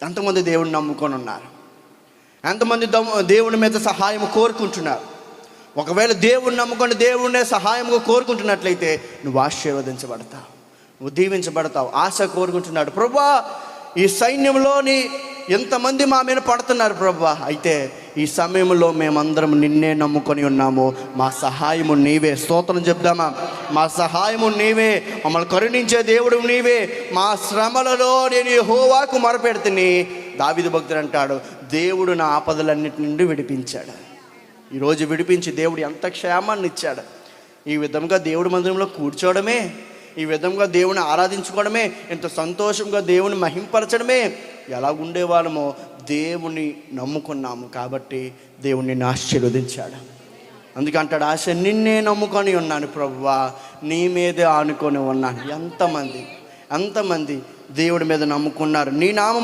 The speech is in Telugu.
ఎంతమంది దేవుడిని నమ్ముకొని ఉన్నారు? ఎంతమంది దేవుని మీద సహాయం కోరుకుంటున్నారు? ఒకవేళ దేవుడిని నమ్ముకొని దేవుడినే సహాయంగా కోరుకుంటున్నట్లయితే నువ్వు ఆశీర్వదించబడతావు, నువ్వు దీవించబడతావు. ఆశ కోరుకుంటున్నాడు, ప్రభువా ఈ సైన్యంలోని ఎంతమంది మా మీద పడుతున్నారు ప్రభువా, అయితే ఈ సమయంలో మేమందరం నిన్నే నమ్ముకొని ఉన్నాము, మా సహాయము నీవే. స్తోత్రం చెప్దామా? మా సహాయము నీవే, మమ్మల్ని కరుణించే దేవుడు నీవే. మా శ్రమలలో నేను యెహోవాకు మొరపెడుతుని. దావీదు భక్తుడు అంటాడు, దేవుడు నా ఆపదలన్నిటి నుండి విడిపించాడు. ఈరోజు విడిపించి దేవుడు ఎంత క్షేమాన్ని ఇచ్చాడు. ఈ విధంగా దేవుడి మందిరంలో కూర్చోవడమే, ఈ విధంగా దేవుని ఆరాధించుకోవడమే, ఎంత సంతోషంగా దేవుని మహింపరచడమే. ఎలా ఉండేవాళ్ళమో దేవుని నమ్ముకున్నాము కాబట్టి దేవుని నిన్ను ఆశీర్వదించాడు. అందుకే అంటాడు, ఆశ నిన్నే నమ్ముకొని ఉన్నాను ప్రభువా, నీ మీదే ఆనుకొని ఉన్నాను. ఎంతమంది దేవుడి మీద నమ్ముకున్నారు. నీ నామము